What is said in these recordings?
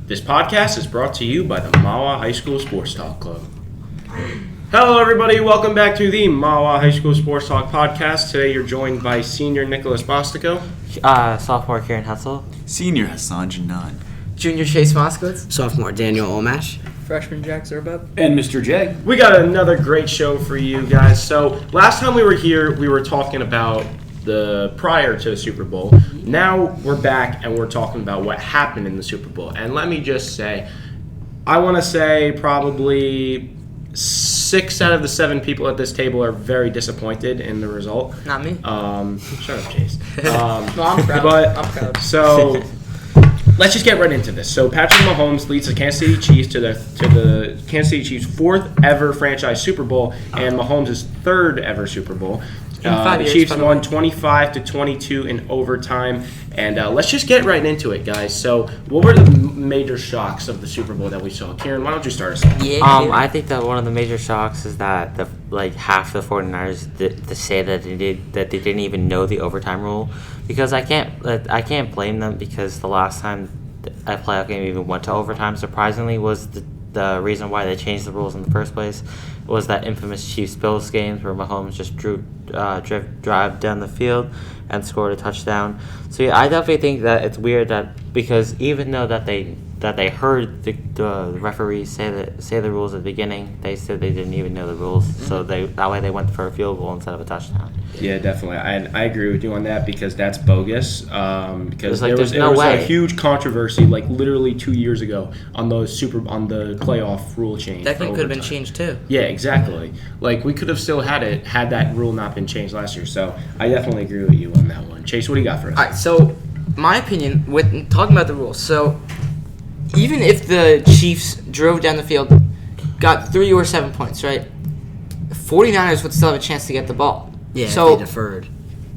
This podcast is brought to you by the Mahwah High School Sports Talk Club. Hello, everybody. Welcome back to the Mahwah High School Sports Talk podcast. Today, you're joined by senior Nicholas Bostico, sophomore Kieran Hetzel, senior Hassan Janan, junior Chase Moskowitz, sophomore Daniel Olmash, freshman Jack Zerbub, and Mr. J. We got another great show for you guys. So, last time we were here, we were talking about the prior to the Super Bowl. Now we're back and we're talking about what happened in the Super Bowl. And let me just say, I want to say probably 6 out of the 7 people at this table are very disappointed in the result. Not me. Shut up, Chase. No, I'm proud. I'm proud. So let's just get right into this. So Patrick Mahomes leads the Kansas City Chiefs to the Kansas City Chiefs' 4th ever franchise Super Bowl and Mahomes' 3rd ever Super Bowl. The Chiefs won 25-22 in overtime, and let's just get right into it, guys. So, what were the major shocks of the Super Bowl that we saw? Kieran, why don't you start us off? I think that one of the major shocks is that half the 49ers to say that they didn't even know the overtime rule, because I can't blame them, because the last time a playoff game even went to overtime, surprisingly, was the reason why they changed the rules in the first place was that infamous Chiefs-Bills games where Mahomes just drive down the field and scored a touchdown. So yeah, I definitely think that it's weird that, because even though that they heard the referees say the rules at the beginning, they said they didn't even know the rules. Mm-hmm. So that way they went for a field goal instead of a touchdown. Yeah, definitely. I agree with you on that, because that's bogus. Because there was a huge controversy, like literally 2 years ago, on the playoff rule change. That could have been changed too. Yeah, exactly. Like, we could have still had it had that rule not been changed last year. So I definitely agree with you on that one. Chase, what do you got for us? All right. So my opinion with talking about the rules. So even if the Chiefs drove down the field, got 3 or 7 points, right? 49ers would still have a chance to get the ball. Yeah, so they deferred.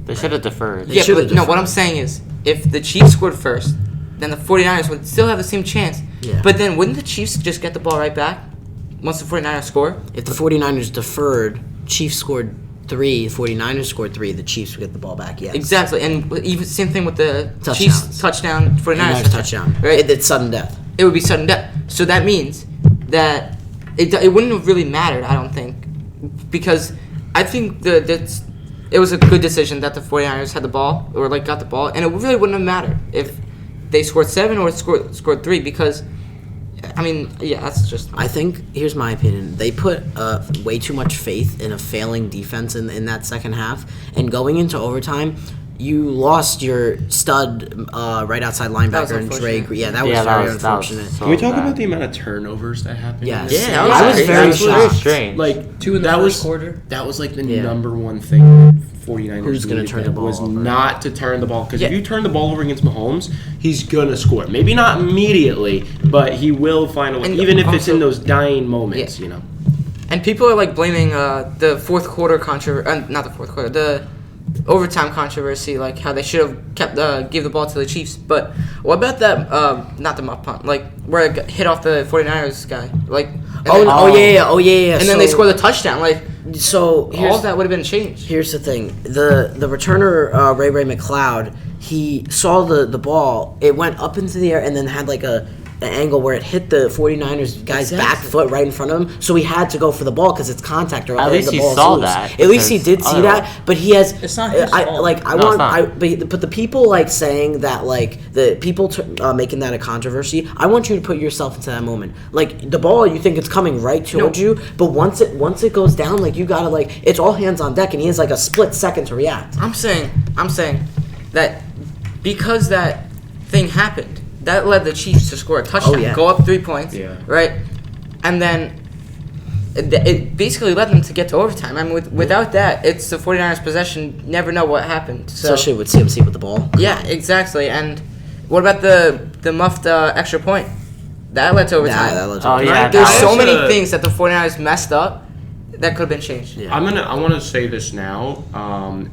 They should have deferred. No, what I'm saying is, if the Chiefs scored first, then the 49ers would still have the same chance. Yeah. But then wouldn't the Chiefs just get the ball right back once the 49ers score? If the 49ers deferred, Chiefs scored 3, 49ers scored 3, the Chiefs would get the ball back, yes. Exactly, and even same thing with the Touchdowns. Chiefs touchdown, 49ers touchdown. Right? It's sudden death. It would be sudden death. So that means that it wouldn't have really mattered, I don't think, because I think it was a good decision that the 49ers had the ball, or got the ball, and it really wouldn't have mattered if they scored 7 or scored 3, because that's just... I think, here's my opinion, they put way too much faith in a failing defense in that second half, and going into overtime, you lost your stud right outside linebacker and Trey. Yeah, that was very unfortunate. Can we talk about the amount of turnovers that happened? Yes. Yeah, I was very shocked. Strange. 2 in the first quarter. That was the number one thing 49ers Who's going to turn the ball was over? Not to turn the ball. Because if you turn the ball over against Mahomes, he's going to score. Maybe not immediately, but he will find a way, even if it's in those dying moments, you know. And people are blaming the fourth quarter the overtime controversy, how they should have kept give the ball to the Chiefs. But what about that? Not the muff punt, where it got hit off the 49ers guy, yeah. And then they score the touchdown, So all of that would have been changed. Here's the thing: the returner Ray McLeod, he saw the ball. It went up into the air and then had an angle where it hit the 49ers guy's back foot right in front of him. So he had to go for the ball because it's contact. Or at least he saw that. At least he did see that. But he has. It's not his fault. But the people saying that the people making that a controversy. I want you to put yourself into that moment. The ball, you think it's coming right towards you, but once it goes down, you gotta it's all hands on deck, and he has a split second to react. I'm saying that because that thing happened, that led the Chiefs to score a touchdown, go up 3 points, right? And then it basically led them to get to overtime. I mean, without that, it's the 49ers' possession. Never know what happened. So, especially with CMC with the ball. Yeah, exactly. And what about the muffed extra point? That led to overtime. That led to overtime. Right? There's so many things that the 49ers messed up that could have been changed. Yeah. I want to say this now,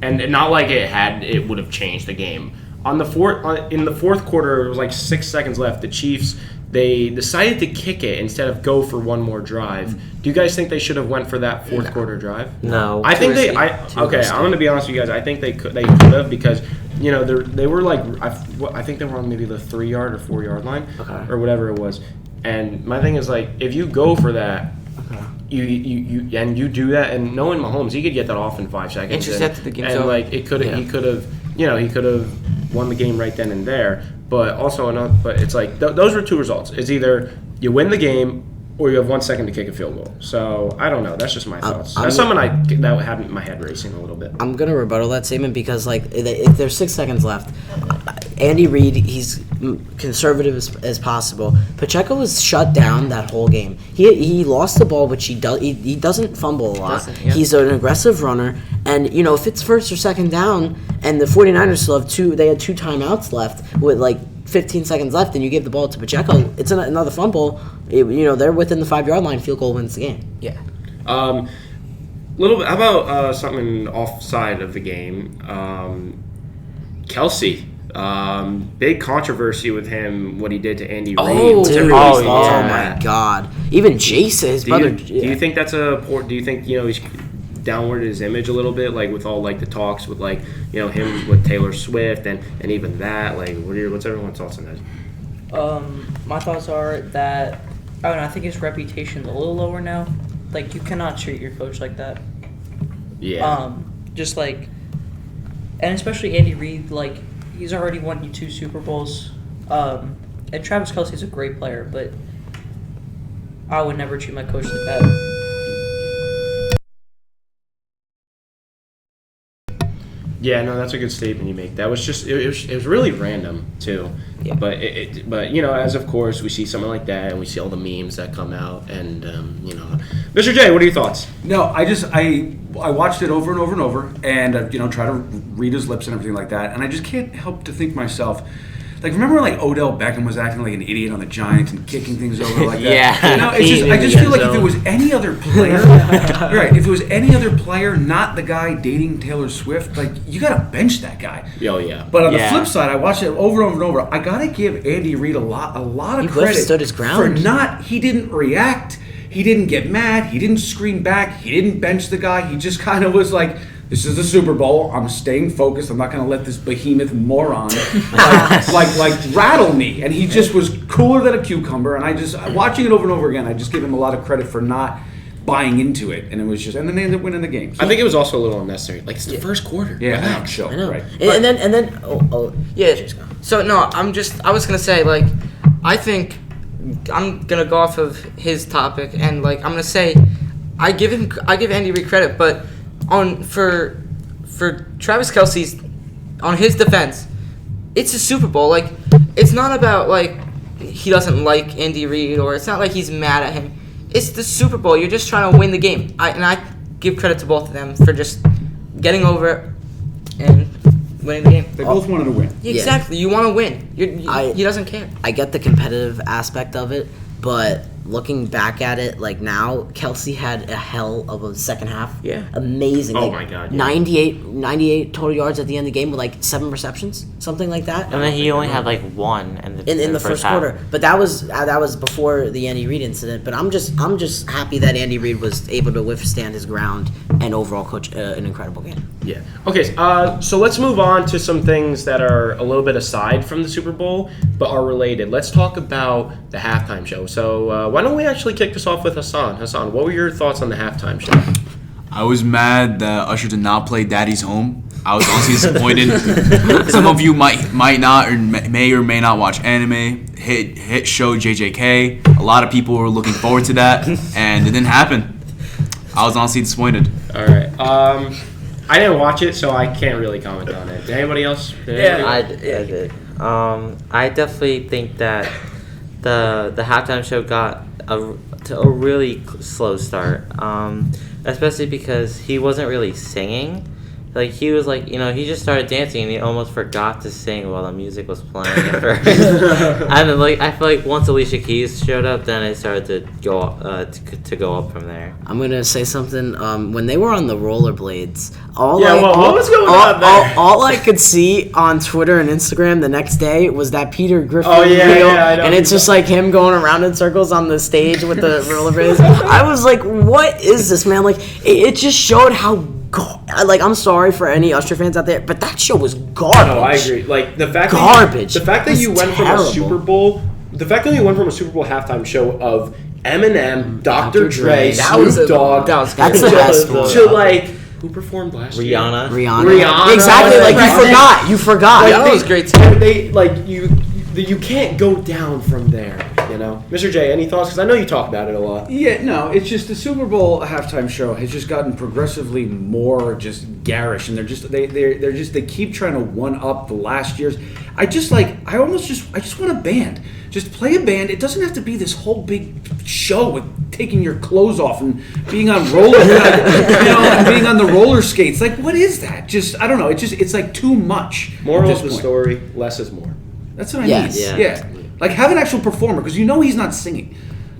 and not like it would have changed the game. In the fourth quarter, it was 6 seconds left. The Chiefs, they decided to kick it instead of go for one more drive. Do you guys think they should have went for that fourth quarter drive? No. I think I'm going to be honest with you guys. I think they could have, because they were like I think they were on maybe the 3-yard or 4-yard line, or whatever it was. And my thing is like if you go for that. You do that, and knowing Mahomes, he could get that off in 5 seconds. Intercepted the game, and like he could have won the game right then and there. But also but it's like those were 2 results. It's either you win the game or you have 1 second to kick a field goal. So I don't know. That's just my thoughts. That's something that had my head racing a little bit. I'm gonna rebuttal that statement because like if there's 6 seconds left, Andy Reid, he's conservative as possible. Pacheco was shut down that whole game. He lost the ball, which he doesn't fumble a lot. He's an aggressive runner, and if it's first or second down, and the 49ers still have they had 2 timeouts left with like 15 seconds left, and you give the ball to Pacheco, it's another fumble. They're within the 5-yard line. Field goal wins the game. Yeah. Little bit. How about something offside of the game? Kelsey. Big controversy with him. What he did to Andy Reid. Oh, dude. Oh, Oh my God. Even Jason, his brother. Do you think that's do you think he's downward his image a little bit, like with all like the talks with like him with Taylor Swift and even that, like what's everyone's thoughts on that? My thoughts are that I think his reputation's a little lower now. Like you cannot treat your coach like that. Yeah. Just like, and especially Andy Reid, like he's already won you 2 Super Bowls. And Travis Kelce's a great player, but I would never treat my coach like that. Yeah, no, that's a good statement you make. That was just it was really random too. Yeah. But as of course we see someone like that and we see all the memes that come out and Mr. J, what are your thoughts? No, I watched it over and over and over and try to read his lips and everything like that, and I just can't help to think to myself. Like, remember like Odell Beckham was acting like an idiot on the Giants and kicking things over like that? Yeah. I just feel like if it was any other player, right? If it was any other player, not the guy dating Taylor Swift, like you gotta bench that guy. Oh yeah. But on the flip side, I watched it over and over and over. I gotta give Andy Reid a lot of credit. He stood his ground. He didn't react. He didn't get mad. He didn't scream back. He didn't bench the guy. He just kind of was like, this is the Super Bowl. I'm staying focused. I'm not going to let this behemoth moron like rattle me. And he just was cooler than a cucumber. And watching it over and over again, I just give him a lot of credit for not buying into it. And it was and then they ended up winning the game. So, I think it was also a little unnecessary. Like it's the first quarter. Yeah, Relax. sure, I know. right. And then Yeah. So no, I was gonna say like, I think I'm gonna go off of his topic and like I'm gonna say, I give Andy Reid credit, but for Travis Kelce's, on his defense, it's a Super Bowl. Like it's not about like he doesn't like Andy Reid or it's not like he's mad at him. It's the Super Bowl. You're just trying to win the game. I give credit to both of them for just getting over it and winning the game. They both wanted to win. Exactly. You want to win. He doesn't care. I get the competitive aspect of it, but looking back at it, like now, Kelsey had a hell of a second half. Yeah. Amazing. Oh like, my God, yeah. 98 total yards at the end of the game with like 7 receptions, something like that. And then he only had like 1 in the first quarter. But that was before the Andy Reid incident. But I'm just happy that Andy Reid was able to withstand his ground and overall coach an incredible game. Yeah. Okay. So let's move on to some things that are a little bit aside from the Super Bowl, but are related. Let's talk about the halftime show. So why don't we actually kick this off with Hassan? Hassan, what were your thoughts on the halftime show? I was mad that Usher did not play Daddy's Home. I was honestly disappointed. Some of you might not or may or may not watch anime. Hit show JJK. A lot of people were looking forward to that, and it didn't happen. I was honestly disappointed. All right. I didn't watch it, so I can't really comment on it. Did anybody else? I did. I definitely think that the halftime show got to a really slow start, especially because he wasn't really singing. Like he was like, he just started dancing and he almost forgot to sing while the music was playing at first. And then I feel like once Alicia Keys showed up, then it started to go up from there. I'm gonna say something. When they were on the rollerblades, what was going on there? All I could see on Twitter and Instagram the next day was that Peter Griffin reel, I know. And it's just like him going around in circles on the stage with the rollerblades. I was like, what is this, man? Like, it just showed how I'm sorry for any Usher fans out there, but that show was garbage. No, I agree. Like the fact Garbage. that the fact that you It's went from terrible. a Super Bowl, the fact that you went from a Super Bowl halftime show of Eminem, Dr. Dre, That Snoop was a- Dogg, that was That's good. the best one. to like who performed last year? Rihanna. Rihanna. Exactly. Like you forgot. Rihanna was great too. They like you can't go down from there. You know, Mr. J, any thoughts? Because I know you talk about it a lot. Yeah, no, it's just the Super Bowl halftime show has just gotten progressively more just garish, and they keep trying to one up the last year's. I just want a band. Just play a band. It doesn't have to be this whole big show with taking your clothes off and being on and being on the roller skates. Like, what is that? Just I don't know. It's like too much. Moral at of the this point. story: less is more. That's what I Yes. mean. Yeah. Yeah. Like have an actual performer because you know he's not singing.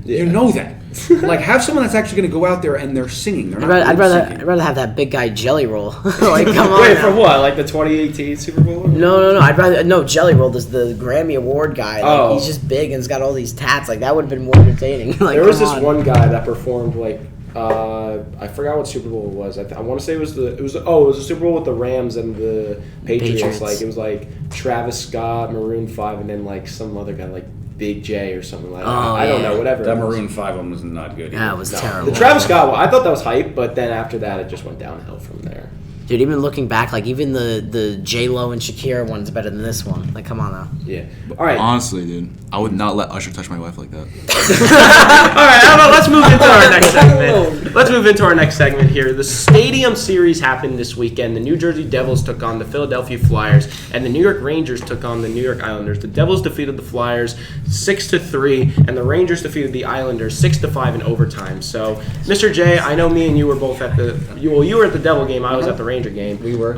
You know that. Like have someone that's actually going to go out there and they're singing. They're not I'd lip-syncing. rather have that big guy Jelly Roll. Like, come on. Wait, now. for what? Like the 2018 Super Bowl? No. I'd rather Jelly Roll is the Grammy Award guy. Like, Oh. he's just big and he's got all these tats. Like that would have been more entertaining. Like, There was come this on. one guy that performed like I forgot what Super Bowl it was. I want to say it was a Super Bowl with the Rams and the Patriots. Patriots. Like it was like Travis Scott, Maroon 5, and then like some other guy like Big J or something like that. Oh, I don't yeah. know, whatever. That it was. Maroon 5 one was not good. That was No. terrible. The Travis Scott one, I thought that was hype, but then after that it just went downhill from there. Dude, even looking back, like even the J Lo and Shakira one's better than this one. Like, come on now. Yeah. All right. Honestly, dude, I would not let Usher touch my wife like that. All right, how about let's move into our next segment. Let's move into our next segment here. The Stadium Series happened this weekend. The New Jersey Devils took on the Philadelphia Flyers, and the New York Rangers took on the New York Islanders. The Devils defeated the Flyers 6-3, and the Rangers defeated the Islanders 6-5 in overtime. So, Mr. J, I know me and you were both at you were at the Devil game. I was at the Ranger game. We were.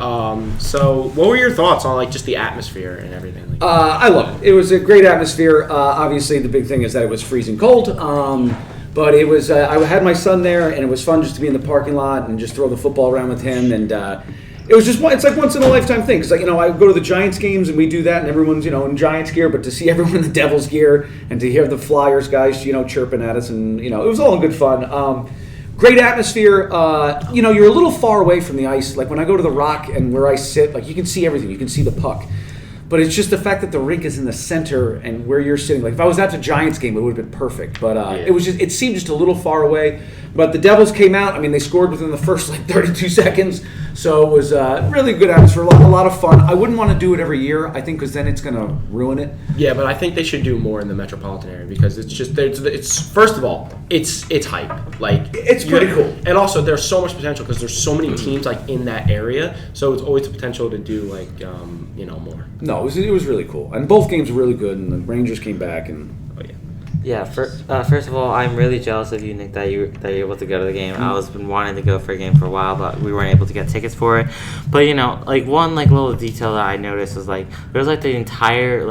So, what were your thoughts on like just the atmosphere and everything? I love it. It was a great atmosphere. Obviously, the big thing is that it was freezing cold. But it was. I had my son there, and it was fun just to be in the parking lot and just throw the football around with him. And it was just. It's like once in a lifetime thing because I go to the Giants games and we do that, and everyone's in Giants gear. But to see everyone in the Devils gear and to hear the Flyers guys chirping at us, and it was all good fun. Great atmosphere. You're a little far away from the ice. Like when I go to the Rock and where I sit, like you can see everything. You can see the puck. But it's just the fact that the rink is in the center and where you're sitting. Like if I was at the Giants game, it would have been perfect. But it seemed just a little far away. But the Devils came out. I mean, they scored within the first 32 seconds. So it was really good atmosphere, a lot of fun. I wouldn't want to do it every year, I think, because then it's going to ruin it. Yeah, but I think they should do more in the metropolitan area because it's just it's first of all it's hype, like It's pretty cool. and also there's so much potential because there's so many teams like in that area, so it's always the potential to do like more. No, it was really cool. And both games were really good, and the Rangers came back. And Yeah, first of all, I'm really jealous of you, Nick, that you're able to go to the game. I was been wanting to go for a game for a while, but we weren't able to get tickets for it. But one little detail that I noticed was there was the entire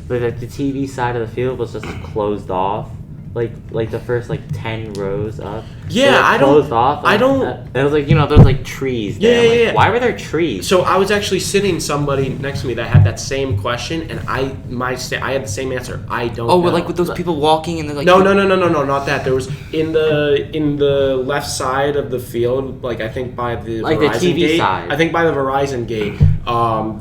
the TV side of the field was just closed off. Like the first 10 rows up. Yeah, I don't. Closed off. I don't. It was there's trees. There. Yeah, yeah. Why were there trees? So I was actually sitting somebody next to me that had that same question, and I had the same answer. I don't. Oh, know. with those people walking and they're like. No, not that. There was in the left side of the field, I think by the Like the Verizon TV gate. side. I think by the Verizon gate.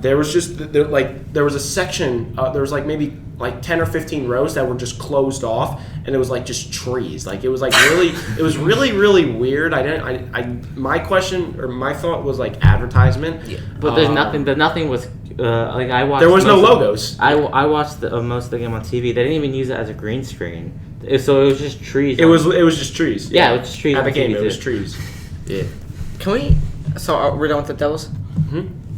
There was just there was a section. There was maybe 10 or 15 rows that were just closed off, and it was just trees. It was really weird. My question or my thought was advertisement. Yeah. But there's nothing. But nothing was. I watched. There was no most of- logos. I watched most of the game on TV. They didn't even use it as a green screen. So it was just trees. It was just trees. Yeah, it was just trees At the on game, TV it was too. trees. Yeah. Can we? So we're done with the Devils.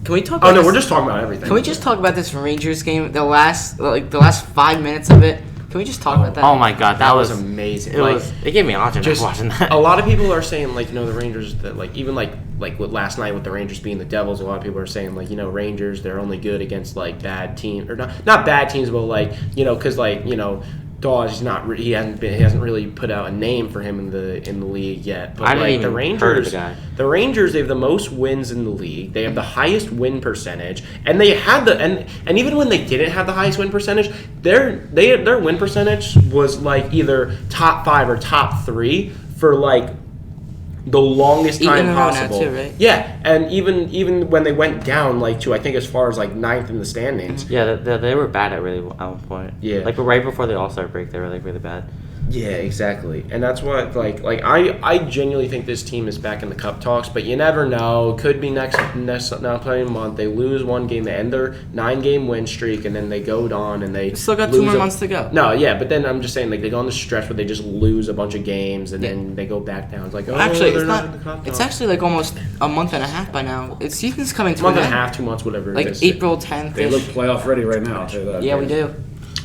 Can we talk? Oh about no, this? we're just talking about everything. Can we just talk about this Rangers game? The last 5 minutes of it. Can we just talk about that? Oh my god, That was amazing. It gave me oxygen just watching that. A lot of people are saying the Rangers that even with last night with the Rangers being the Devils, a lot of people are saying Rangers they're only good against bad teams or not bad teams, but because Dawes he hasn't really put out a name for him in the league yet. But I didn't even the Rangers, heard of the guy. The Rangers, they have the most wins in the league. They have the highest win percentage, and they had and even when they didn't have the highest win percentage, their win percentage was either top 5 or top 3 for the longest 8 in time a row now, possible. too, right? Yeah, and even when they went down, like to I think as far as like 9th in the standings. Yeah, they were bad at one point. Yeah. Like, but right before the All-Star break, they were like really bad. Yeah, exactly, and that's what I genuinely think this team is back in the cup talks, but you never know. Could be next not playing month. They lose one game, they end their 9-game win streak, and then they go on and they Still got 2 more months to go. No, yeah, but then I'm just saying, like, they go on the stretch where they just lose a bunch of games and then they go back down. It's like, oh, Actually, they're it's not not. in the cup It's talks. actually like almost a month and a half by now. It's season's coming to a month an and a end. half, 2 months, whatever Like it is. April 10th. They look playoff ready right now. I'll tell you that. Yeah, we do.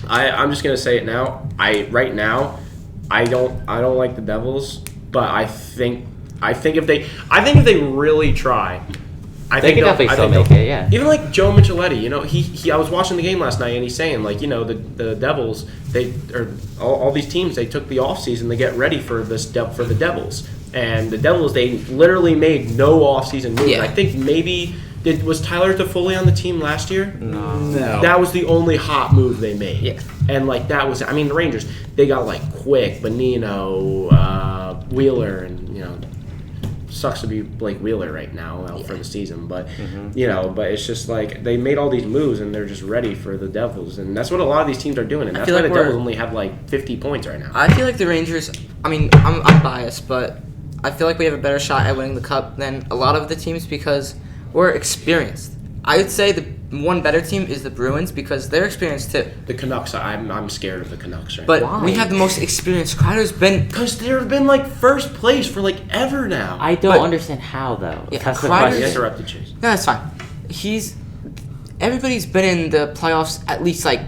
I'm just gonna say it now. Right now, I don't like the Devils, but I think if they really try, I They think could they'll- definitely I still think make it, yeah. Even like Joe Micheletti, you know, he I was watching the game last night and he's saying, like, you know, the Devils, all these teams, they took the offseason to get ready for for the Devils, and the Devils, they literally made no offseason moves. Yeah. I think maybe was Tyler Toffoli on the team last year? No. That was the only hot move they made. Yeah. And, like, that was, I mean, the Rangers, they got, like, Quick, Bonino, Wheeler, and, you know, sucks to be Blake Wheeler right now out for the season. But, you know, but it's just, like, they made all these moves, and they're just ready for the Devils. And that's what a lot of these teams are doing. And that's feel why like the Devils we're- only have, like, 50 points right now. I feel like the Rangers. I mean, I'm biased, but I feel like we have a better shot at winning the cup than a lot of the teams because we're experienced. I would say the one better team is the Bruins because they're experienced too. The Canucks, I'm scared of the Canucks right But now. we have the most experienced. Kreider's been. Because they've been, like, first place for, like, ever now. I don't But- understand how though. Yeah, That's the Kreider's- question. You interrupted, Chase. No, that's fine. Everybody's been in the playoffs at least like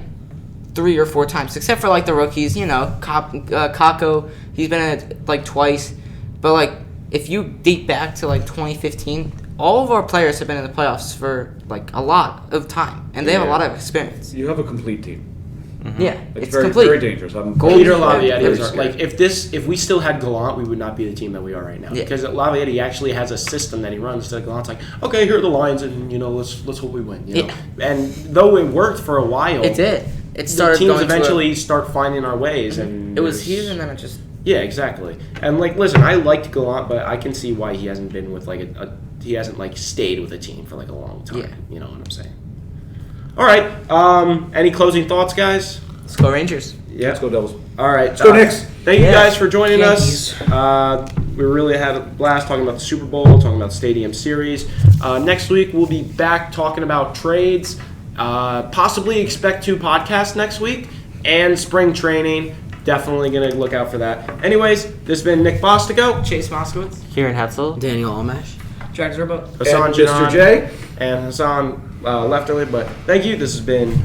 3 or 4 times, except for like the rookies. You know, Kako, he's been in it like twice. But like, if you date back to like 2015, all of our players have been in the playoffs for like a lot of time, and they have a Yeah. lot of experience. You have a complete team. Yeah, It's, it's very, complete. very dangerous. I'm Peter very Laviolette is scared. like if we still had Gallant, we would not be the team that we are right now. Yeah. Because Laviolette actually has a system that he runs. So Gallant's like, okay, here are the lines, and you know, let's hope we win. You know? And though it worked for a while, It did. It the started teams going eventually start finding our ways, and it was there's- here, and then it just. Yeah, exactly. And like, listen, I liked Gallant, but I can see why he hasn't been with like he hasn't like stayed with a team for like a long time. Yeah. You know what I'm saying? All right. Any closing thoughts, guys? Let's go Rangers. Yeah. Let's go Devils. All right. Let's go Knicks. Thank you Yeah. guys for joining Yankees. us. We really had a blast talking about the Super Bowl, talking about the Stadium Series. Next week, we'll be back talking about trades. Possibly expect 2 podcasts next week and spring training. Definitely going to look out for that. Anyways, this has been Nick Bostico, Chase Moskowitz. Kieran Hetzel. Daniel Almash. Jags Robo. Hassan And Mr. Janan, J. and Hassan left early. But thank you. This has been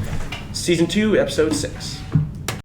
Season 2, Episode 6.